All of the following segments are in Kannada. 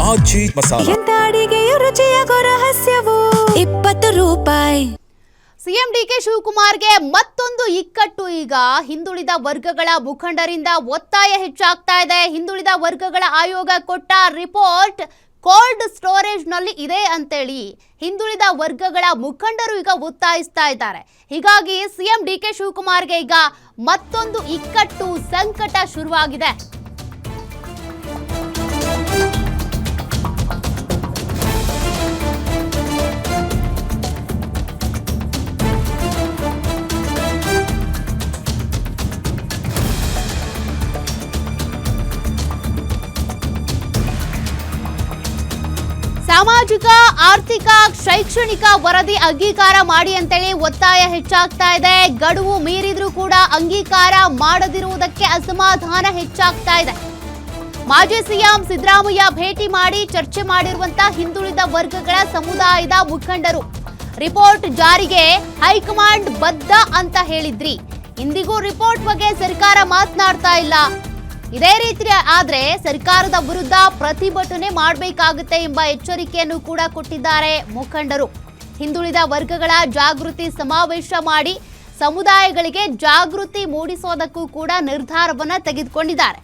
ಆಜಿ ಮಸಾಲ. ಎಂತ ಅಡಿಗೆಯ ರುಚಿಯಾಗೋ ರಹಸ್ಯವು 20 ರೂಪಾಯಿ. ಸಿಎಂ ಡಿಕೆ ಶಿವಕುಮಾರ್ಗೆ ಮತ್ತೊಂದು ಇಕ್ಕಟ್ಟು. ಈಗ ಹಿಂದುಳಿದ ವರ್ಗಗಳ ಮುಖಂಡರಿಂದ ಒತ್ತಾಯ ಹೆಚ್ಚಾಗ್ತಾ ಇದೆ. ಹಿಂದುಳಿದ ವರ್ಗಗಳ ಆಯೋಗ ಕೊಟ್ಟ ರಿಪೋರ್ಟ್ ಕೋಲ್ಡ್ ಸ್ಟೋರೇಜ್ ನಲ್ಲಿ ಇದೆ ಅಂತೇಳಿ ಹಿಂದುಳಿದ ವರ್ಗಗಳ ಮುಖಂಡರು ಈಗ ಒತ್ತಾಯಿಸ್ತಾ ಇದ್ದಾರೆ. ಹೀಗಾಗಿ ಸಿಎಂ ಡಿಕೆ ಶಿವಕುಮಾರ್ಗೆ ಈಗ ಮತ್ತೊಂದು ಇಕ್ಕಟ್ಟು, ಸಂಕಟ ಶುರುವಾಗಿದೆ. ಸಾಮಾಜಿಕ, ಆರ್ಥಿಕ, ಶೈಕ್ಷಣಿಕ ವರದಿ ಅಂಗೀಕಾರ ಮಾಡಿ ಅಂತೇಳಿ ಒತ್ತಾಯ ಹೆಚ್ಚಾಗ್ತಾ ಇದೆ. ಗಡುವು ಮೀರಿದ್ರೂ ಕೂಡ ಅಂಗೀಕಾರ ಮಾಡದಿರುವುದಕ್ಕೆ ಅಸಮಾಧಾನ ಹೆಚ್ಚಾಗ್ತಾ ಇದೆ. ಮಾಜಿ ಸಿಎಂ ಸಿದ್ದರಾಮಯ್ಯ ಭೇಟಿ ಮಾಡಿ ಚರ್ಚೆ ಮಾಡಿರುವಂತಹ ಹಿಂದುಳಿದ ವರ್ಗಗಳ ಸಮುದಾಯದ ಮುಖಂಡರು ರಿಪೋರ್ಟ್ ಜಾರಿಗೆ ಹೈಕಮಾಂಡ್ ಬದ್ಧ ಅಂತ ಹೇಳಿದ್ರಿ. ಇಂದಿಗೂ ರಿಪೋರ್ಟ್ ಬಗ್ಗೆ ಸರ್ಕಾರ ಮಾತನಾಡ್ತಾ ಇಲ್ಲ. ಇದೇ ರೀತಿ ಆದ್ರೆ ಸರ್ಕಾರದ ವಿರುದ್ಧ ಪ್ರತಿಭಟನೆ ಮಾಡಬೇಕಾಗುತ್ತೆ ಎಂಬ ಎಚ್ಚರಿಕೆಯನ್ನು ಕೂಡ ಕೊಟ್ಟಿದ್ದಾರೆ ಮುಖಂಡರು. ಹಿಂದುಳಿದ ವರ್ಗಗಳ ಜಾಗೃತಿ ಸಮಾವೇಶ ಮಾಡಿ ಸಮುದಾಯಗಳಿಗೆ ಜಾಗೃತಿ ಮೂಡಿಸೋದಕ್ಕೂ ಕೂಡ ನಿರ್ಧಾರವನ್ನ ತೆಗೆದುಕೊಂಡಿದ್ದಾರೆ.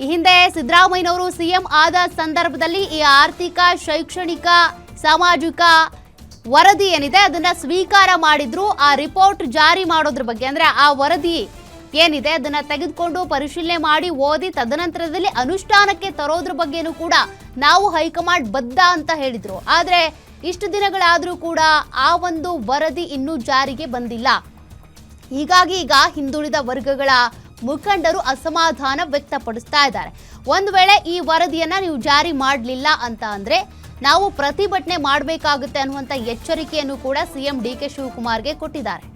ಈ ಹಿಂದೆ ಸಿದ್ದರಾಮಯ್ಯನವರು ಸಿಎಂ ಆದ ಸಂದರ್ಭದಲ್ಲಿ ಈ ಆರ್ಥಿಕ, ಶೈಕ್ಷಣಿಕ, ಸಾಮಾಜಿಕ ವರದಿ ಏನಿದೆ ಅದನ್ನ ಸ್ವೀಕಾರ ಮಾಡಿದ್ರು. ಆ ರಿಪೋರ್ಟ್ ಜಾರಿ ಮಾಡೋದ್ರ ಬಗ್ಗೆ, ಅಂದ್ರೆ ಆ ವರದಿ ಏನಿದೆ ಅದನ್ನ ತೆಗೆದುಕೊಂಡು ಪರಿಶೀಲನೆ ಮಾಡಿ ಓದಿ ತದನಂತರದಲ್ಲಿ ಅನುಷ್ಠಾನಕ್ಕೆ ತರೋದ್ರ ಬಗ್ಗೆನೂ ಕೂಡ ನಾವು ಹೈಕಮಾಂಡ್ ಬದ್ಧ ಅಂತ ಹೇಳಿದ್ರು. ಆದ್ರೆ ಇಷ್ಟು ದಿನಗಳಾದ್ರೂ ಕೂಡ ಆ ಒಂದು ವರದಿ ಇನ್ನೂ ಜಾರಿಗೆ ಬಂದಿಲ್ಲ. ಹೀಗಾಗಿ ಈಗ ಹಿಂದುಳಿದ ವರ್ಗಗಳ ಮುಖಂಡರು ಅಸಮಾಧಾನ ವ್ಯಕ್ತಪಡಿಸ್ತಾ ಇದ್ದಾರೆ. ಒಂದು ವೇಳೆ ಈ ವರದಿಯನ್ನ ನೀವು ಜಾರಿ ಮಾಡಲಿಲ್ಲ ಅಂತ ಅಂದ್ರೆ ನಾವು ಪ್ರತಿಭಟನೆ ಮಾಡಬೇಕಾಗುತ್ತೆ ಅನ್ನುವಂಥ ಎಚ್ಚರಿಕೆಯನ್ನು ಕೂಡ ಸಿಎಂ ಡಿಕೆ ಶಿವಕುಮಾರ್ಗೆ ಕೊಟ್ಟಿದ್ದಾರೆ.